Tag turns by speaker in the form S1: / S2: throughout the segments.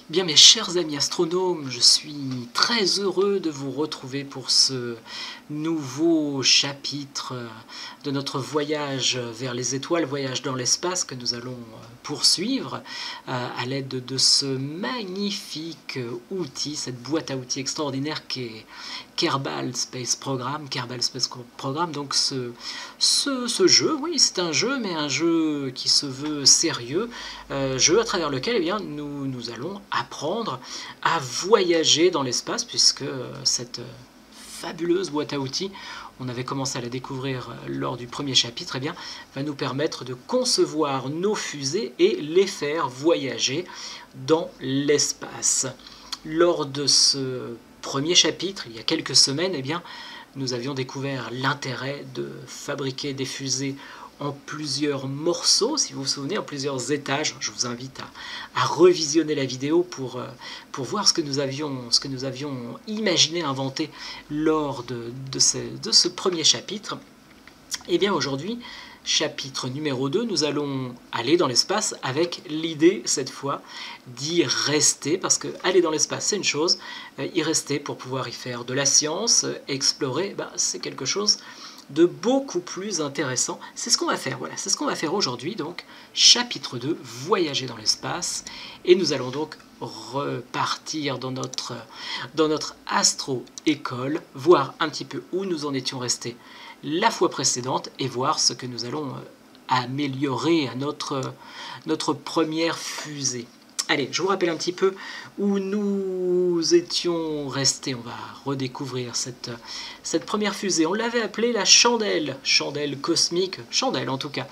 S1: Bien, mes chers amis astronomes, je suis très heureux de vous retrouver pour ce nouveau chapitre de notre voyage vers les étoiles, voyage dans l'espace que nous allons poursuivre à l'aide de ce magnifique outil, cette boîte à outils extraordinaire qu'est Kerbal Space Program. Donc ce jeu, oui, c'est un jeu, mais un jeu qui se veut sérieux, jeu à travers lequel nous allons apprendre à voyager dans l'espace, puisque cette fabuleuse boîte à outils, on avait commencé à la découvrir lors du premier chapitre, va nous permettre de concevoir nos fusées et les faire voyager dans l'espace. Lors de ce premier chapitre, il y a quelques semaines, nous avions découvert l'intérêt de fabriquer des fusées en plusieurs morceaux, si vous vous souvenez, en plusieurs étages. Je vous invite à revisionner la vidéo pour voir ce que nous avions imaginé, inventé lors de ce premier chapitre. Et bien aujourd'hui, chapitre numéro 2, nous allons aller dans l'espace avec l'idée, cette fois, d'y rester, parce que aller dans l'espace, c'est une chose, y rester pour pouvoir y faire de la science, explorer, c'est quelque chose de beaucoup plus intéressant. C'est ce qu'on va faire, voilà, c'est ce qu'on va faire aujourd'hui, donc chapitre 2, voyager dans l'espace, et nous allons donc repartir dans notre astro-école, voir un petit peu où nous en étions restés la fois précédente et voir ce que nous allons améliorer à notre première fusée. Allez, je vous rappelle un petit peu où nous étions restés. On va redécouvrir cette première fusée. On l'avait appelée la chandelle cosmique, chandelle en tout cas.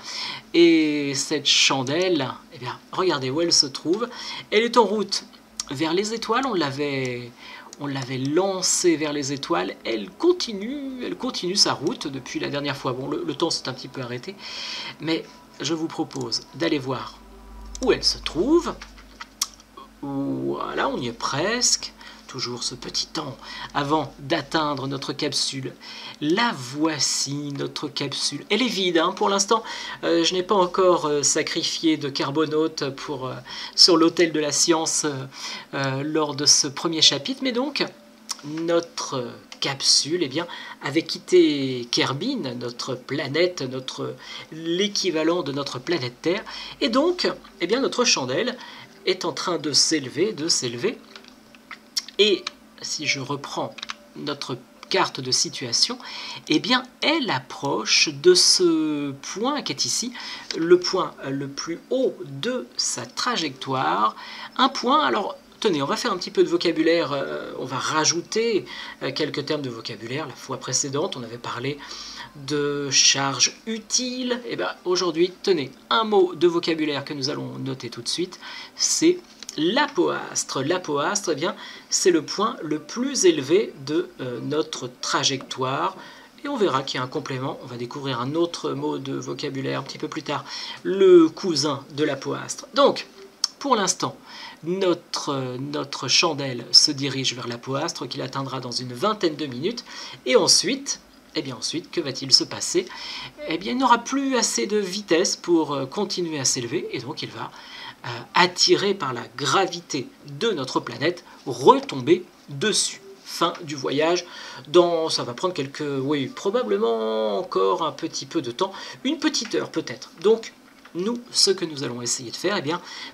S1: Et cette chandelle, regardez où elle se trouve. Elle est en route vers les étoiles. On l'avait lancée vers les étoiles. Elle continue sa route depuis la dernière fois. Bon, le temps s'est un petit peu arrêté, mais je vous propose d'aller voir où elle se trouve. Voilà, on y est presque. Toujours ce petit temps avant d'atteindre notre capsule. La voici, notre capsule. Elle est vide, pour l'instant. Je n'ai pas encore sacrifié de carbonautes sur l'autel de la science lors de ce premier chapitre. Mais donc, notre capsule avait quitté Kerbin, notre planète, l'équivalent de notre planète Terre. Et donc, notre chandelle est en train de s'élever, et si je reprends notre carte de situation, elle approche de ce point qui est ici, le point le plus haut de sa trajectoire, un point, alors tenez, on va faire un petit peu de vocabulaire, on va rajouter quelques termes de vocabulaire. La fois précédente, on avait parlé de charge utile. Aujourd'hui, tenez, un mot de vocabulaire que nous allons noter tout de suite, c'est l'apoastre. L'apoastre, c'est le point le plus élevé de notre trajectoire. Et on verra qu'il y a un complément. On va découvrir un autre mot de vocabulaire un petit peu plus tard, le cousin de l'apoastre. Donc, pour l'instant, notre chandelle se dirige vers l'apoastre qu'il atteindra dans une vingtaine de minutes. Et ensuite, que va-t-il se passer? Il n'aura plus assez de vitesse pour continuer à s'élever, et donc il va, attiré par la gravité de notre planète, retomber dessus. Fin du voyage. Ça va prendre probablement encore un petit peu de temps, une petite heure peut-être. Donc, ce que nous allons essayer de faire,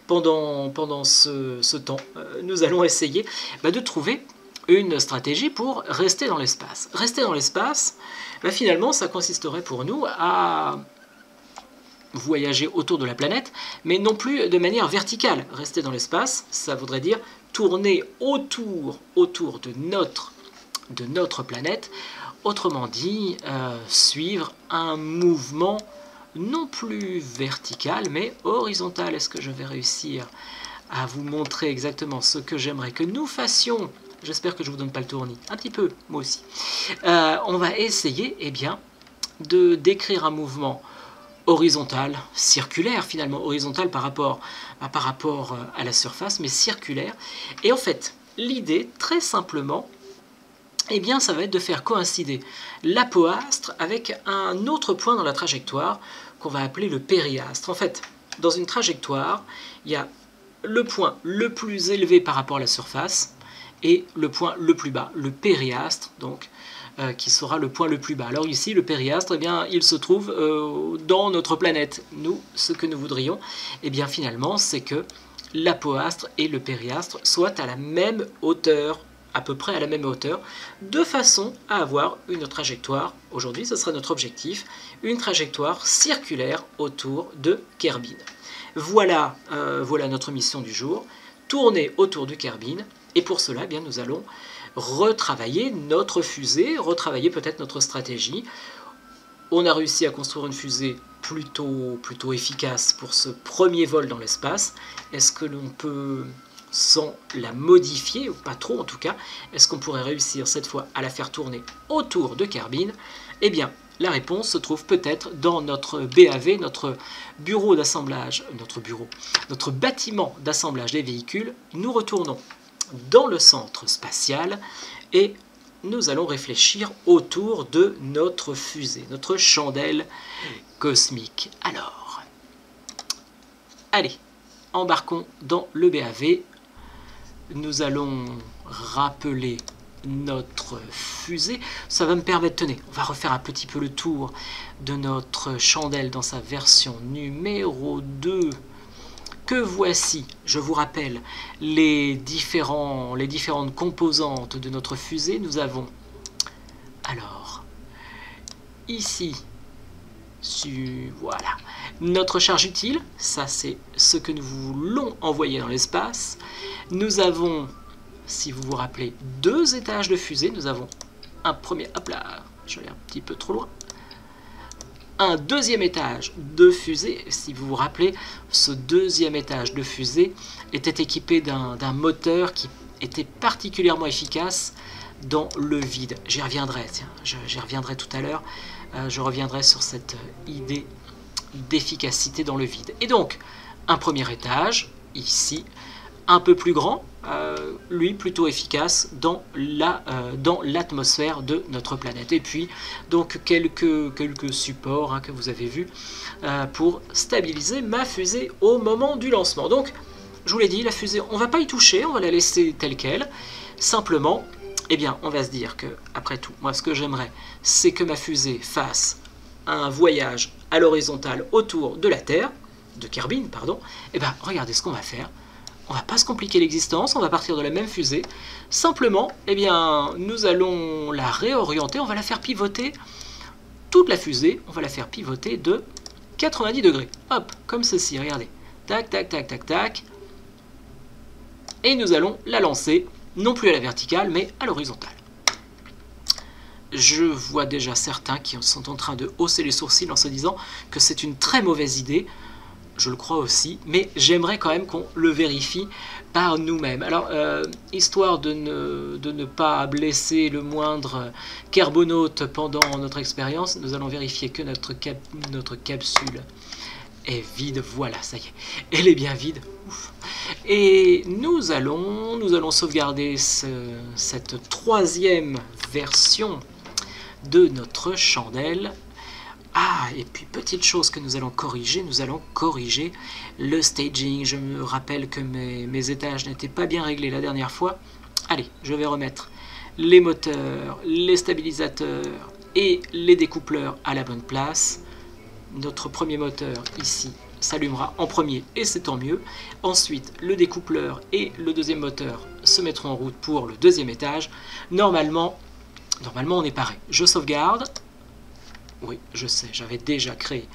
S1: pendant ce temps, nous allons essayer de trouver une stratégie pour rester dans l'espace. Rester dans l'espace, finalement, ça consisterait pour nous à voyager autour de la planète, mais non plus de manière verticale. Rester dans l'espace, ça voudrait dire tourner autour de notre planète, autrement dit, suivre un mouvement non plus vertical, mais horizontal. Est-ce que je vais réussir à vous montrer exactement ce que j'aimerais que nous fassions? J'espère que je ne vous donne pas le tournis. Un petit peu, moi aussi. On va essayer, de décrire un mouvement horizontal, circulaire finalement, horizontal par rapport à la surface, mais circulaire. Et en fait, l'idée, très simplement, ça va être de faire coïncider l'apoastre avec un autre point dans la trajectoire qu'on va appeler le périastre. En fait, dans une trajectoire, il y a le point le plus élevé par rapport à la surface et le point le plus bas, le périastre, donc, qui sera le point le plus bas. Alors ici, le périastre, eh bien, il se trouve dans notre planète. Nous, ce que nous voudrions, eh bien, finalement, c'est que l'apoastre et le périastre soient à la même hauteur, à peu près à la même hauteur, de façon à avoir une trajectoire, aujourd'hui ce sera notre objectif, une trajectoire circulaire autour de Kerbin. Voilà, voilà notre mission du jour, tourner autour du Kerbin, et pour cela, eh bien, nous allons retravailler notre fusée, retravailler peut-être notre stratégie. On a réussi à construire une fusée plutôt efficace pour ce premier vol dans l'espace. Est-ce que l'on peut, sans la modifier, ou pas trop en tout cas, est-ce qu'on pourrait réussir cette fois à la faire tourner autour de Kerbin? Eh bien, la réponse se trouve peut-être dans notre BAV, notre bureau d'assemblage, notre bâtiment d'assemblage des véhicules. Nous retournons dans le centre spatial et nous allons réfléchir autour de notre fusée, notre chandelle cosmique. Alors, allez, embarquons dans le BAV. Nous allons rappeler notre fusée. Ça va me permettre, tenez, on va refaire un petit peu le tour de notre chandelle dans sa version numéro 2. Que voici, je vous rappelle, les différentes composantes de notre fusée. Nous avons, alors, ici, voilà, notre charge utile, ça c'est ce que nous voulons envoyer dans l'espace. Nous avons, si vous vous rappelez, 2 étages de fusée. Nous avons un premier, hop là, je vais aller un petit peu trop loin. Un deuxième étage de fusée. Si vous vous rappelez, ce deuxième étage de fusée était équipé d'un moteur qui était particulièrement efficace dans le vide. J'y reviendrai, tiens, j'y reviendrai tout à l'heure. Je reviendrai sur cette idée d'efficacité dans le vide. Et donc, un premier étage, ici, un peu plus grand, lui plutôt efficace dans l'atmosphère de notre planète. Et puis, donc, quelques supports hein, que vous avez vus pour stabiliser ma fusée au moment du lancement. Donc, je vous l'ai dit, la fusée, on ne va pas y toucher, on va la laisser telle qu'elle. Simplement, eh bien, on va se dire que, après tout, moi, ce que j'aimerais, c'est que ma fusée fasse un voyage à l'horizontale autour de la Terre, de Kerbin, pardon. Eh bien, regardez ce qu'on va faire. On ne va pas se compliquer l'existence, on va partir de la même fusée. Simplement, eh bien, nous allons la réorienter, on va la faire pivoter, toute la fusée, on va la faire pivoter de 90 degrés. Hop, comme ceci, regardez. Tac, tac, tac, tac, tac. Et nous allons la lancer, non plus à la verticale, mais à l'horizontale. Je vois déjà certains qui sont en train de hausser les sourcils en se disant que c'est une très mauvaise idée. Je le crois aussi, mais j'aimerais quand même qu'on le vérifie par nous-mêmes. Alors, histoire de ne pas blesser le moindre kerbonaute pendant notre expérience, nous allons vérifier que notre capsule est vide. Voilà, ça y est, elle est bien vide. Ouf. Et nous allons sauvegarder cette troisième version de notre chandelle. Ah, et puis petite chose que nous allons corriger le staging. Je me rappelle que mes étages n'étaient pas bien réglés la dernière fois. Allez, je vais remettre les moteurs, les stabilisateurs et les découpleurs à la bonne place. Notre premier moteur ici s'allumera en premier et c'est tant mieux. Ensuite, le découpleur et le deuxième moteur se mettront en route pour le deuxième étage. Normalement on est paré. Je sauvegarde. Oui, je sais, j'avais déjà créé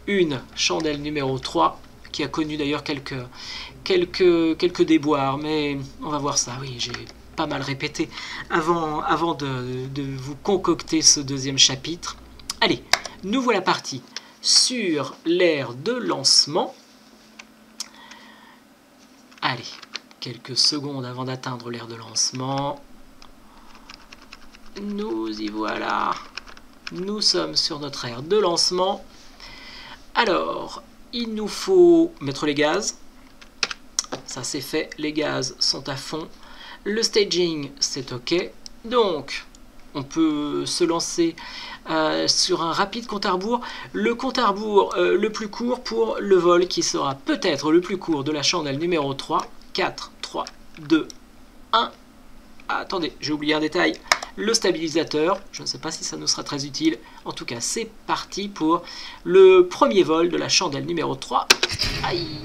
S1: une chandelle numéro 3 qui a connu d'ailleurs quelques déboires, mais on va voir ça. Oui, j'ai pas mal répété avant de vous concocter ce deuxième chapitre. Allez, nous voilà partis sur l'aire de lancement. Allez, quelques secondes avant d'atteindre l'aire de lancement. Nous y voilà. Nous sommes sur notre aire de lancement. Alors, il nous faut mettre les gaz. Ça c'est fait, les gaz sont à fond. Le staging, c'est OK. Donc, on peut se lancer sur un rapide compte à rebours. Le compte à rebours le plus court pour le vol qui sera peut-être le plus court de la chandelle numéro 3. 4, 3, 2, 1. Attendez, j'ai oublié un détail. Le stabilisateur, je ne sais pas si ça nous sera très utile. En tout cas, c'est parti pour le premier vol de la chandelle numéro 3. Aïe!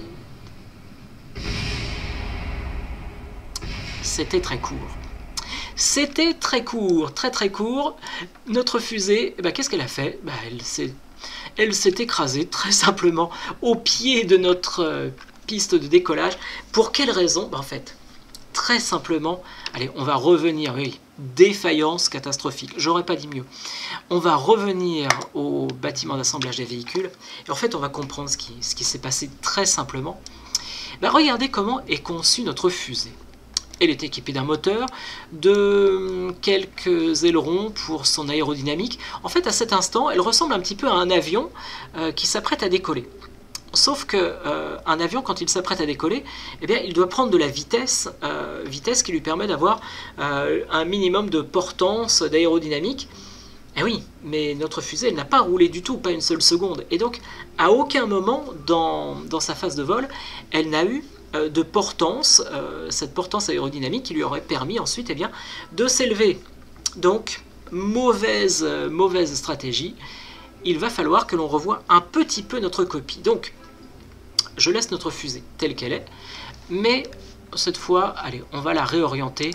S1: C'était très court. C'était très court, très court. Notre fusée, qu'est-ce qu'elle a fait? Elle s'est écrasée très simplement au pied de notre piste de décollage. Pour quelle raison? En fait, très simplement, allez, on va revenir, oui, défaillance catastrophique, j'aurais pas dit mieux. On va revenir au bâtiment d'assemblage des véhicules, et en fait on va comprendre ce qui s'est passé très simplement. Regardez comment est conçue notre fusée. Elle est équipée d'un moteur, de quelques ailerons pour son aérodynamique. En fait, à cet instant, elle ressemble un petit peu à un avion qui s'apprête à décoller. Sauf qu'un avion, quand il s'apprête à décoller, il doit prendre de la vitesse, vitesse qui lui permet d'avoir un minimum de portance d'aérodynamique. Et oui, mais notre fusée, elle n'a pas roulé du tout, pas une seule seconde. Et donc, à aucun moment dans sa phase de vol, elle n'a eu de portance, cette portance aérodynamique qui lui aurait permis ensuite de s'élever. Donc, mauvaise stratégie. Il va falloir que l'on revoie un petit peu notre copie. Donc, je laisse notre fusée telle qu'elle est, mais cette fois, allez, on va la réorienter.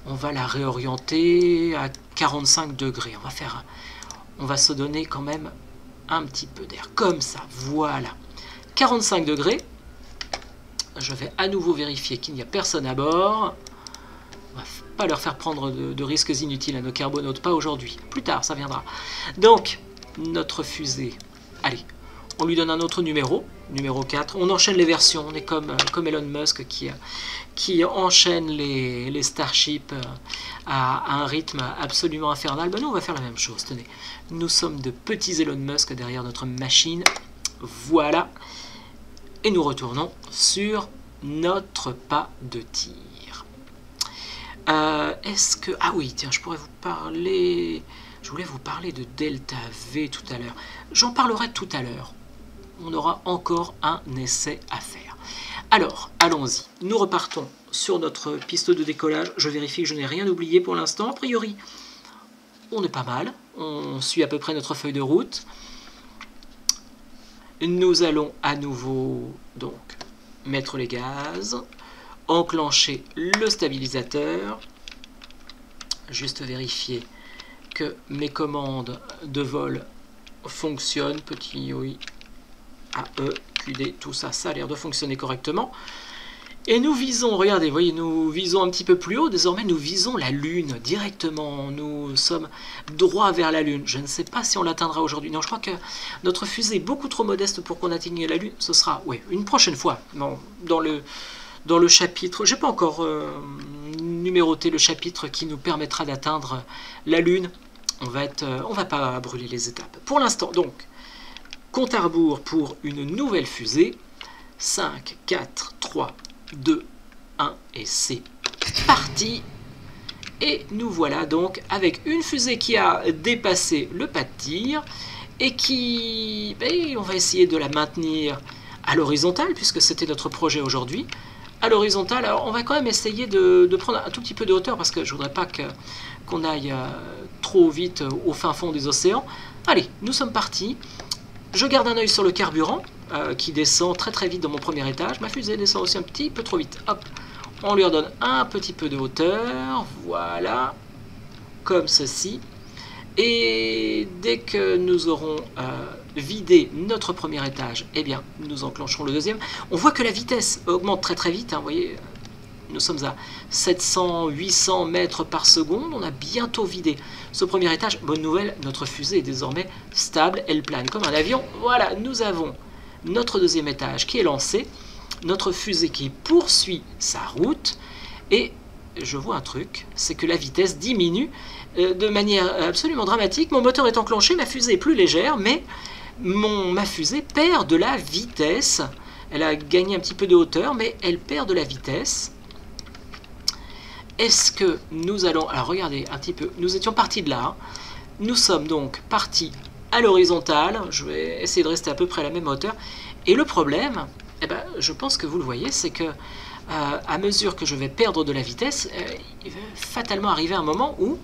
S1: On va la réorienter à 45 degrés. On va se donner quand même un petit peu d'air, comme ça, voilà. 45 degrés. Je vais à nouveau vérifier qu'il n'y a personne à bord. On va pas leur faire prendre de risques inutiles à nos carbonautes, pas aujourd'hui. Plus tard, ça viendra. Donc, notre fusée, allez, on lui donne un autre numéro, numéro 4. On enchaîne les versions, on est comme Elon Musk qui enchaîne les Starships à un rythme absolument infernal. Nous, on va faire la même chose, tenez. Nous sommes de petits Elon Musk derrière notre machine. Voilà. Et nous retournons sur notre pas de tir. Est-ce que... Ah oui, tiens, je voulais vous parler de Delta V tout à l'heure. J'en parlerai tout à l'heure. On aura encore un essai à faire. Alors, allons-y. Nous repartons sur notre piste de décollage. Je vérifie que je n'ai rien oublié pour l'instant. A priori, on est pas mal. On suit à peu près notre feuille de route. Nous allons à nouveau donc mettre les gaz, enclencher le stabilisateur, juste vérifier que mes commandes de vol fonctionnent, petit oui, AE, QD, tout ça, ça a l'air de fonctionner correctement. Et nous visons, regardez, voyez, nous visons un petit peu plus haut, désormais nous visons la Lune directement, nous sommes droit vers la Lune. Je ne sais pas si on l'atteindra aujourd'hui, non, je crois que notre fusée est beaucoup trop modeste pour qu'on atteigne la Lune, ce sera, oui, une prochaine fois, non, dans le chapitre, j'ai pas encore numéroté le chapitre qui nous permettra d'atteindre la Lune, on va pas brûler les étapes. Pour l'instant, donc, compte à rebours pour une nouvelle fusée, 5, 4, 3, 2, 1 et c'est parti. Et nous voilà donc avec une fusée qui a dépassé le pas de tir et qui, on va essayer de la maintenir à l'horizontale puisque c'était notre projet aujourd'hui. À l'horizontale, alors on va quand même essayer de prendre un tout petit peu de hauteur parce que je voudrais pas qu'on aille trop vite au fin fond des océans. Allez, nous sommes partis. Je garde un œil sur le carburant qui descend très vite dans mon premier étage. Ma fusée descend aussi un petit peu trop vite. Hop, on lui redonne un petit peu de hauteur. Voilà, comme ceci. Et dès que nous aurons vidé notre premier étage, nous enclencherons le deuxième. On voit que la vitesse augmente très vite. Vous voyez, nous sommes à 700-800 mètres par seconde. On a bientôt vidé ce premier étage. Bonne nouvelle, notre fusée est désormais stable. Elle plane comme un avion. Voilà, nous avons notre deuxième étage qui est lancé. Notre fusée qui poursuit sa route. Et je vois un truc, c'est que la vitesse diminue de manière absolument dramatique. Mon moteur est enclenché, ma fusée est plus légère, mais ma fusée perd de la vitesse. Elle a gagné un petit peu de hauteur, mais elle perd de la vitesse. est-ce que nous allons... Alors regardez un petit peu, nous étions partis de là. Hein. Nous sommes donc partis à l'horizontale. Je vais essayer de rester à peu près à la même hauteur. Et le problème, eh ben, je pense que vous le voyez, c'est que à mesure que je vais perdre de la vitesse, il va fatalement arriver un moment où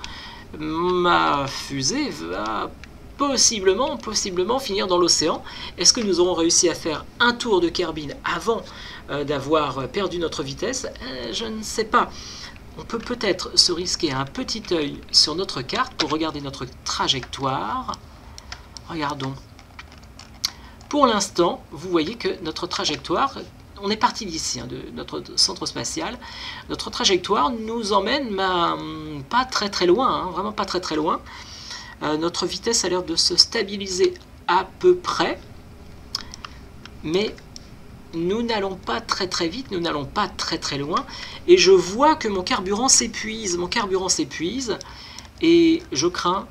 S1: ma fusée va possiblement finir dans l'océan. Est-ce que nous aurons réussi à faire un tour de Kerbin avant d'avoir perdu notre vitesse? Je ne sais pas. On peut peut-être se risquer un petit œil sur notre carte pour regarder notre trajectoire. Regardons. Pour l'instant, vous voyez que notre trajectoire, on est parti d'ici, hein, de notre centre spatial. Notre trajectoire nous emmène pas très loin, hein, vraiment pas très loin. Notre vitesse a l'air de se stabiliser à peu près, mais nous n'allons pas très vite, nous n'allons pas très loin, et je vois que mon carburant s'épuise, et je crains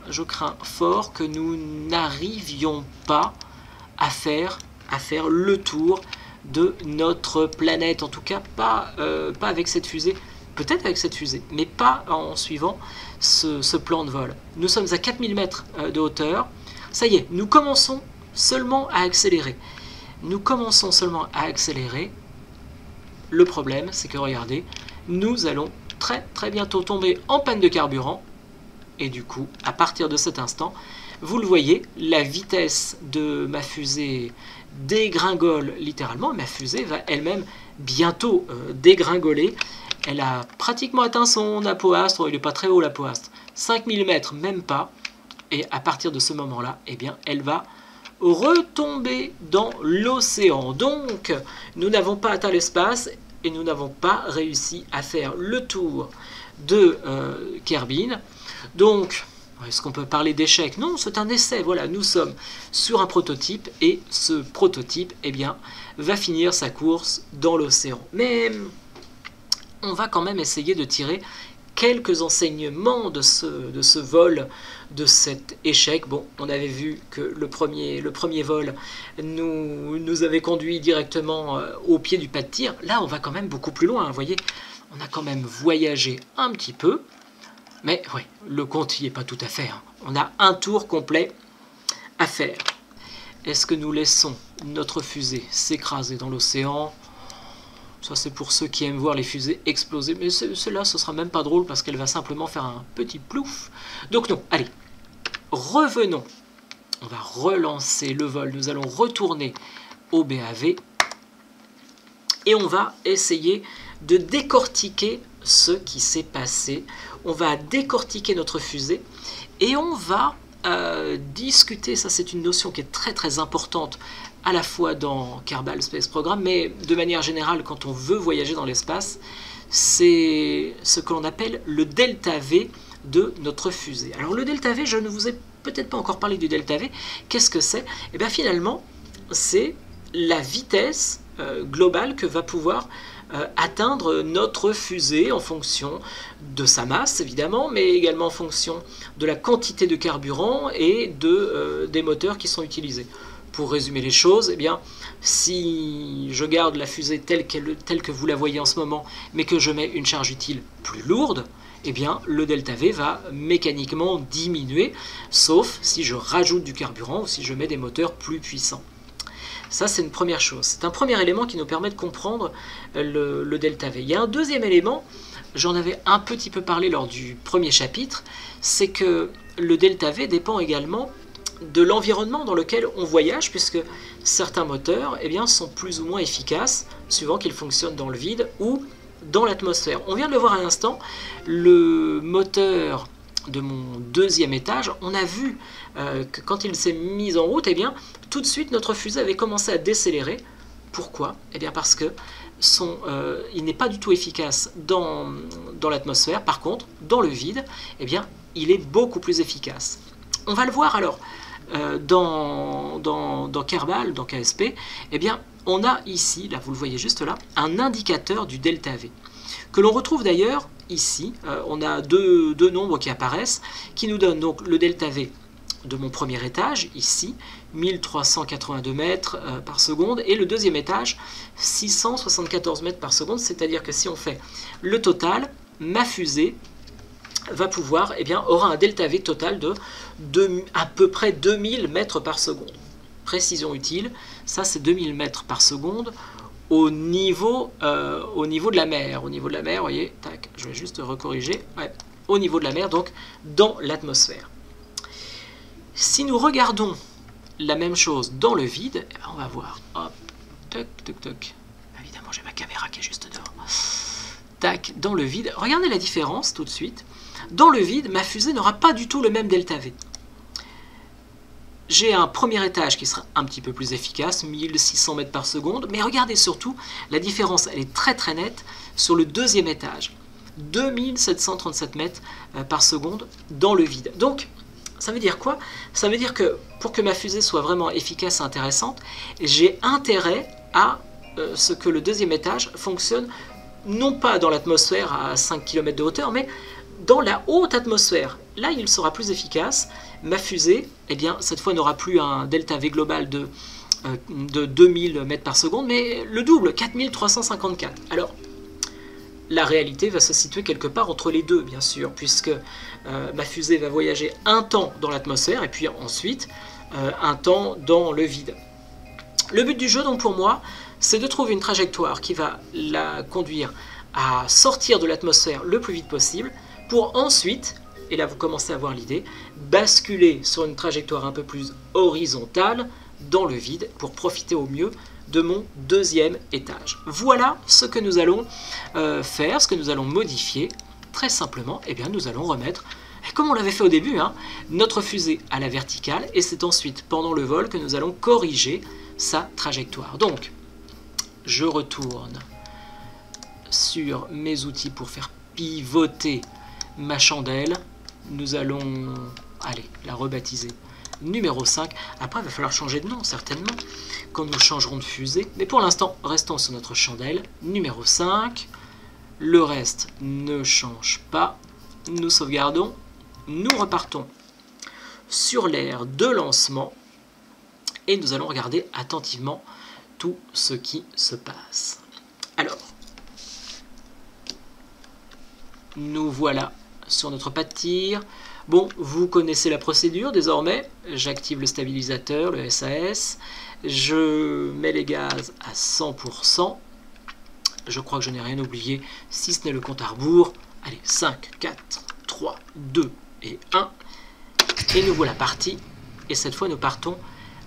S1: fort que nous n'arrivions pas à faire le tour de notre planète, en tout cas pas avec cette fusée, peut-être avec cette fusée, mais pas en suivant ce plan de vol. Nous sommes à 4000 mètres de hauteur, ça y est, nous commençons seulement à accélérer. Le problème, c'est que regardez, nous allons très bientôt tomber en panne de carburant, et du coup, à partir de cet instant, vous le voyez, la vitesse de ma fusée dégringole littéralement. Ma fusée va elle-même bientôt dégringoler. Elle a pratiquement atteint son apoastre. Il n'est pas très haut l'apoastre. 5000 mètres, même pas. Et à partir de ce moment-là, eh bien, elle va retomber dans l'océan. Donc, nous n'avons pas atteint l'espace et nous n'avons pas réussi à faire le tour de Kerbin. Donc, est-ce qu'on peut parler d'échec? Non, c'est un essai. Voilà, nous sommes sur un prototype et ce prototype, eh bien, va finir sa course dans l'océan. Mais on va quand même essayer de tirer quelques enseignements de ce vol, de cet échec. Bon, on avait vu que le premier vol nous avait conduit directement au pied du pas de tir. Là, on va quand même beaucoup plus loin. Vous voyez, on a quand même voyagé un petit peu. Mais oui, le compte n'y est pas tout à fait. Hein. On a un tour complet à faire. Est-ce que nous laissons notre fusée s'écraser dans l'océan? Ça, c'est pour ceux qui aiment voir les fusées exploser. Mais cela, ce sera même pas drôle parce qu'elle va simplement faire un petit plouf. Donc non, allez, revenons. On va relancer le vol. Nous allons retourner au BAV. Et on va essayer de décortiquer ce qui s'est passé. On va décortiquer notre fusée et on va discuter, ça c'est une notion qui est très importante à la fois dans Kerbal Space Program, mais de manière générale quand on veut voyager dans l'espace, c'est ce que l'on appelle le delta V de notre fusée. Alors le delta V, je ne vous ai peut-être pas encore parlé du delta V, qu'est-ce que c'est? Et bien finalement, c'est la vitesse globale que va pouvoir atteindre notre fusée en fonction de sa masse évidemment, mais également en fonction de la quantité de carburant et des moteurs qui sont utilisés. Pour résumer les choses, eh bien, si je garde la fusée telle que vous la voyez en ce moment, mais que je mets une charge utile plus lourde, eh bien, le delta V va mécaniquement diminuer, sauf si je rajoute du carburant ou si je mets des moteurs plus puissants. Ça, c'est une première chose. C'est un premier élément qui nous permet de comprendre le delta V. Il y a un deuxième élément, j'en avais un petit peu parlé lors du premier chapitre, c'est que le delta V dépend également de l'environnement dans lequel on voyage, puisque certains moteurs eh bien, sont plus ou moins efficaces, suivant qu'ils fonctionnent dans le vide ou dans l'atmosphère. On vient de le voir à l'instant, le moteur de mon deuxième étage, on a vu que quand il s'est mis en route, eh bien, tout de suite notre fusée avait commencé à décélérer. Pourquoi? Eh bien parce que il n'est pas du tout efficace dans l'atmosphère. Par contre, dans le vide, eh bien, il est beaucoup plus efficace. On va le voir alors dans Kerbal, dans KSP, eh bien, on a ici, là vous le voyez juste là, un indicateur du delta V, que l'on retrouve d'ailleurs ici. On a deux nombres qui apparaissent, qui nous donnent donc le delta V de mon premier étage, ici, 1382 mètres par seconde, et le deuxième étage, 674 mètres par seconde, c'est-à-dire que si on fait le total, ma fusée va pouvoir, aura un delta V total de à peu près 2000 mètres par seconde. Précision utile, ça c'est 2000 mètres par seconde au niveau de la mer. Au niveau de la mer, vous voyez, tac, je vais juste recorriger, ouais, au niveau de la mer, donc dans l'atmosphère. Si nous regardons la même chose dans le vide, on va voir, hop, toc, toc, toc, évidemment j'ai ma caméra qui est juste dehors, tac, dans le vide, regardez la différence tout de suite. Dans le vide, ma fusée n'aura pas du tout le même delta V. J'ai un premier étage qui sera un petit peu plus efficace, 1600 mètres par seconde, mais regardez surtout, la différence elle est très très nette sur le deuxième étage, 2737 mètres par seconde dans le vide. Donc, ça veut dire quoi? Ça veut dire que pour que ma fusée soit vraiment efficace et intéressante, j'ai intérêt à ce que le deuxième étage fonctionne non pas dans l'atmosphère à 5 km de hauteur, mais dans la haute atmosphère. Là, il sera plus efficace. Ma fusée, cette fois, n'aura plus un delta V global de 2000 mètres par seconde, mais le double, 4354. Alors, la réalité va se situer quelque part entre les deux, bien sûr, puisque ma fusée va voyager un temps dans l'atmosphère et puis ensuite un temps dans le vide. Le but du jeu, donc pour moi, c'est de trouver une trajectoire qui va la conduire à sortir de l'atmosphère le plus vite possible pour ensuite, et là vous commencez à voir l'idée, basculer sur une trajectoire un peu plus horizontale dans le vide pour profiter au mieux de mon deuxième étage. Voilà ce que nous allons faire, ce que nous allons modifier. Très simplement, nous allons remettre, comme on l'avait fait au début, notre fusée à la verticale, et c'est ensuite pendant le vol que nous allons corriger sa trajectoire. Donc, je retourne sur mes outils pour faire pivoter ma chandelle. Nous allons la rebaptiser numéro 5. Après, il va falloir changer de nom, certainement, quand nous changerons de fusée. Mais pour l'instant, restons sur notre chandelle numéro 5. Le reste ne change pas. Nous sauvegardons. Nous repartons sur l'aire de lancement. Et nous allons regarder attentivement tout ce qui se passe. Alors, nous voilà sur notre pas de tir. Bon, vous connaissez la procédure désormais. J'active le stabilisateur, le SAS. Je mets les gaz à 100%. Je crois que je n'ai rien oublié, si ce n'est le compte à rebours. Allez, 5, 4, 3, 2 et 1. Et nous voilà partis. Et cette fois, nous partons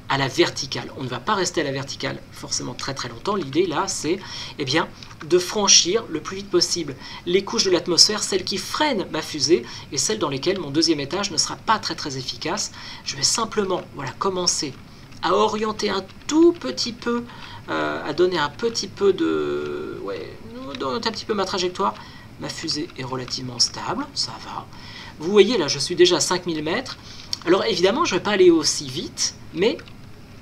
S1: à la verticale. On ne va pas rester à la verticale forcément très très longtemps. L'idée là, c'est de franchir le plus vite possible les couches de l'atmosphère, celles qui freinent ma fusée et celles dans lesquelles mon deuxième étage ne sera pas très très efficace. Je vais simplement commencer à orienter un tout petit peu, à donner un petit peu de... d'orienter un petit peu ma trajectoire. Ma fusée est relativement stable, ça va. Vous voyez là, je suis déjà à 5000 mètres. Alors évidemment, je ne vais pas aller aussi vite, mais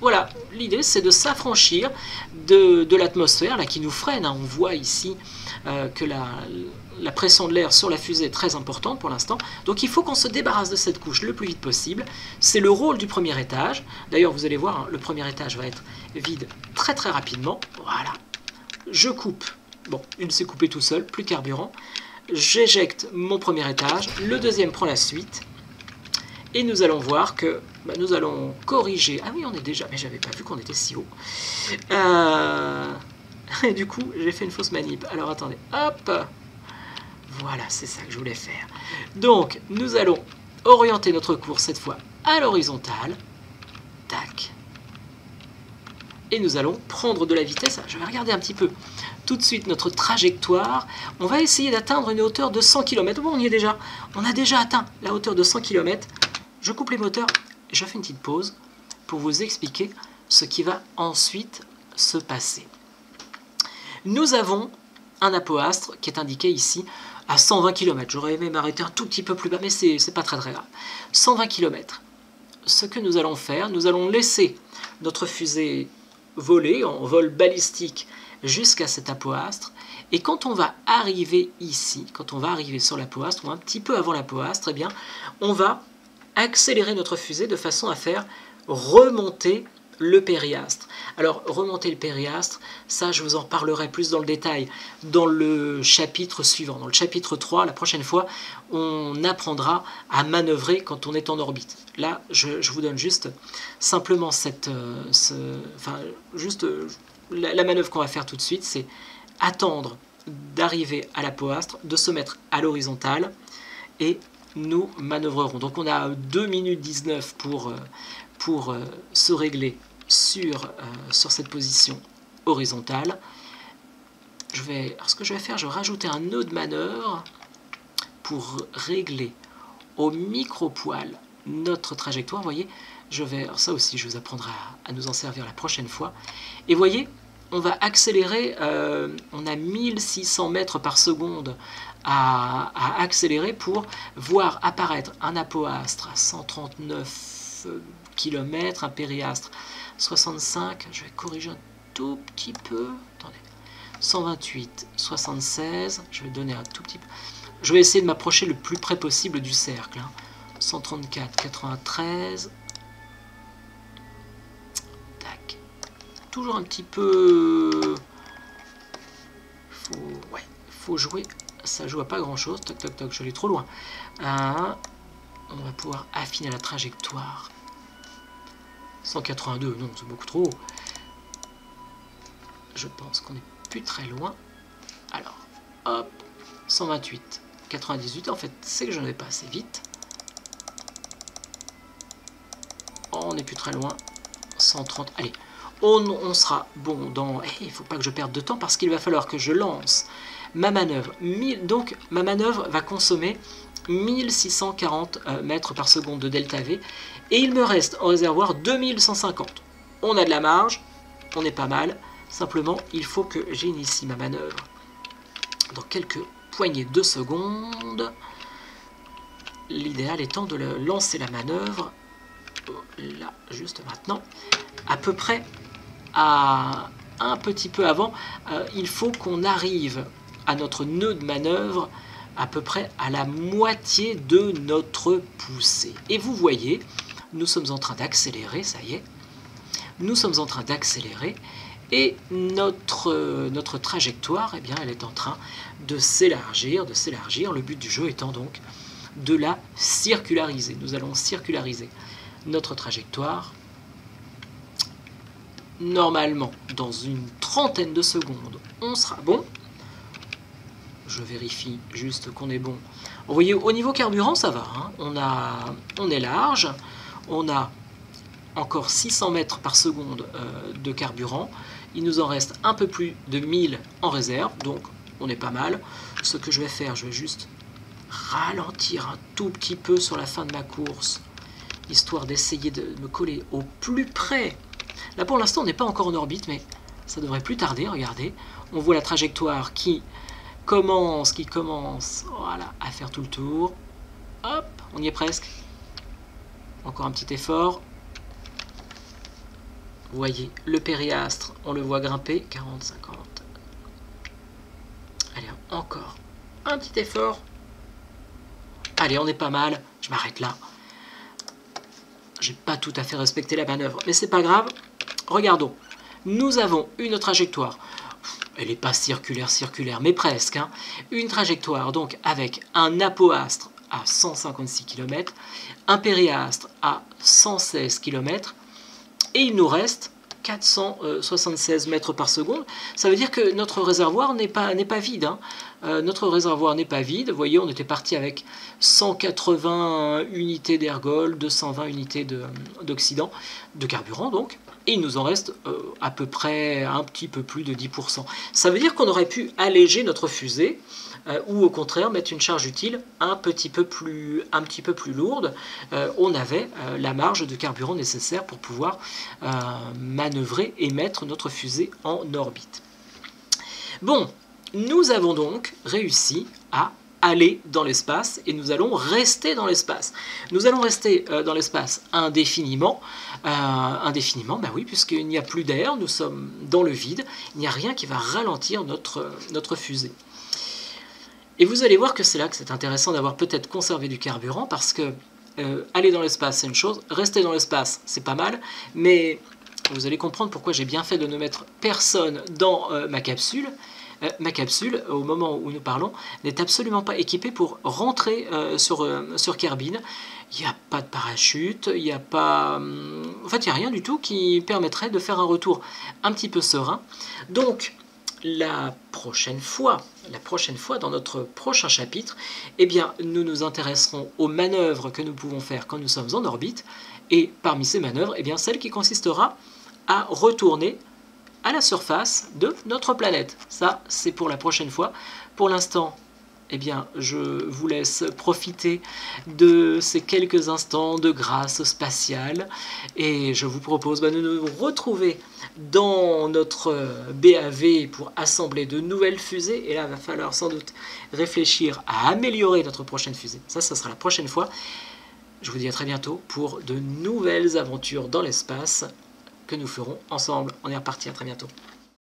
S1: voilà, l'idée c'est de s'affranchir de l'atmosphère là qui nous freine. On voit ici que la pression de l'air sur la fusée est très importante pour l'instant. Donc il faut qu'on se débarrasse de cette couche le plus vite possible. C'est le rôle du premier étage. D'ailleurs, vous allez voir, le premier étage va être vide très très rapidement. Voilà. Je coupe. Bon, il s'est coupé tout seul, plus de carburant. J'éjecte mon premier étage. Le deuxième prend la suite. Et nous allons voir que nous allons corriger. Ah oui, on est déjà... Mais j'avais pas vu qu'on était si haut. Et du coup, j'ai fait une fausse manip. Alors attendez, hop. Voilà, c'est ça que je voulais faire. Donc, nous allons orienter notre course cette fois à l'horizontale. Tac. Et nous allons prendre de la vitesse. Je vais regarder un petit peu tout de suite notre trajectoire. On va essayer d'atteindre une hauteur de 100 km. Bon, on y est déjà. On a déjà atteint la hauteur de 100 km. Je coupe les moteurs et je fais une petite pause pour vous expliquer ce qui va ensuite se passer. Nous avons un apoastre qui est indiqué ici à 120 km. J'aurais aimé m'arrêter un tout petit peu plus bas, mais c'est pas très grave. 120 km. Ce que nous allons faire, nous allons laisser notre fusée voler en vol balistique jusqu'à cet apoastre. Et quand on va arriver ici, quand on va arriver sur l'apoastre, ou un petit peu avant l'apoastre, on va accélérer notre fusée de façon à faire remonter le périastre. Alors, remonter le périastre, ça, je vous en parlerai plus dans le détail dans le chapitre suivant. Dans le chapitre 3, la prochaine fois, on apprendra à manœuvrer quand on est en orbite. Là, je vous donne juste simplement la manœuvre qu'on va faire tout de suite, c'est attendre d'arriver à l'apoastre, de se mettre à l'horizontale et nous manœuvrerons. Donc on a 2 minutes 19 pour se régler sur cette position horizontale. Ce que je vais faire, je vais rajouter un nœud de manœuvre pour régler au micro-poil notre trajectoire. Vous voyez, ça aussi, je vous apprendrai à nous en servir la prochaine fois. Et vous voyez, on va accélérer, on a 1600 mètres par seconde à accélérer pour voir apparaître un apoastre à 139 km, un périastre 65, je vais corriger un tout petit peu, attendez, 128, 76, je vais donner un tout petit peu, je vais essayer de m'approcher le plus près possible du cercle, hein. 134, 93, tac, toujours un petit peu, faut jouer, ça joue à pas grand chose, toc toc toc, je vais trop loin, on va pouvoir affiner la trajectoire, 182, non, c'est beaucoup trop haut, je pense qu'on est plus très loin, alors, hop, 128, 98, en fait, c'est que je ne vais pas assez vite, on n'est plus très loin, 130, allez, on sera bon dans, il ne faut pas que je perde de temps parce qu'il va falloir que je lance ma manœuvre, donc ma manœuvre va consommer 1640 mètres par seconde de delta V, et il me reste en réservoir 2150. On a de la marge, on est pas mal, simplement il faut que j'initie ma manœuvre dans quelques poignées de secondes, l'idéal étant de lancer la manœuvre, là, juste maintenant, à peu près à un petit peu avant, il faut qu'on arrive à notre nœud de manœuvre à peu près à la moitié de notre poussée. Et vous voyez, nous sommes en train d'accélérer, ça y est, nous sommes en train d'accélérer, et notre trajectoire, eh bien, elle est en train de s'élargir, le but du jeu étant donc de la circulariser. Nous allons circulariser notre trajectoire. Normalement, dans une trentaine de secondes, on sera bon. Je vérifie juste qu'on est bon. Vous voyez, au niveau carburant, ça va. Hein. On est large. On a encore 600 mètres par seconde de carburant. Il nous en reste un peu plus de 1000 en réserve. Donc, on est pas mal. Ce que je vais faire, je vais juste ralentir un tout petit peu sur la fin de ma course, histoire d'essayer de me coller au plus près. Là, pour l'instant, on n'est pas encore en orbite, mais ça devrait plus tarder. Regardez, on voit la trajectoire qui commence, voilà, à faire tout le tour. Hop, on y est presque. Encore un petit effort. Vous voyez, le périastre, on le voit grimper. 40, 50. Allez, encore un petit effort. Allez, on est pas mal. Je m'arrête là. J'ai pas tout à fait respecté la manœuvre, mais c'est pas grave. Regardons. Nous avons une trajectoire. Elle n'est pas circulaire, mais presque. Hein. Une trajectoire donc avec un apoastre à 156 km, un périastre à 116 km, et il nous reste 476 mètres par seconde. Ça veut dire que notre réservoir n'est pas vide. Hein. Notre réservoir n'est pas vide. Vous voyez, on était parti avec 180 unités d'ergol, 220 unités d'oxydant, de carburant donc. Et il nous en reste à peu près un petit peu plus de 10%. Ça veut dire qu'on aurait pu alléger notre fusée ou au contraire mettre une charge utile un petit peu plus lourde. On avait la marge de carburant nécessaire pour pouvoir manœuvrer et mettre notre fusée en orbite. Bon, nous avons donc réussi à aller dans l'espace et nous allons rester dans l'espace. Nous allons rester dans l'espace indéfiniment. Bah oui, puisqu'il n'y a plus d'air, nous sommes dans le vide, il n'y a rien qui va ralentir notre fusée. Et vous allez voir que c'est là que c'est intéressant d'avoir peut-être conservé du carburant, parce que aller dans l'espace c'est une chose, rester dans l'espace c'est pas mal, mais vous allez comprendre pourquoi j'ai bien fait de ne mettre personne dans ma capsule. Ma capsule, au moment où nous parlons, n'est absolument pas équipée pour rentrer sur Kerbin. Il n'y a pas de parachute, il n'y a pas... En fait, il n'y a rien du tout qui permettrait de faire un retour un petit peu serein. Donc, la prochaine fois, dans notre prochain chapitre, eh bien, nous nous intéresserons aux manœuvres que nous pouvons faire quand nous sommes en orbite. Et parmi ces manœuvres, eh bien, celle qui consistera à retourner à la surface de notre planète. Ça, c'est pour la prochaine fois. Pour l'instant, eh bien, je vous laisse profiter de ces quelques instants de grâce spatiale et je vous propose de nous retrouver dans notre BAV pour assembler de nouvelles fusées. Et là, il va falloir sans doute réfléchir à améliorer notre prochaine fusée. Ça sera la prochaine fois. Je vous dis à très bientôt pour de nouvelles aventures dans l'espace que nous ferons ensemble. On est reparti, à très bientôt.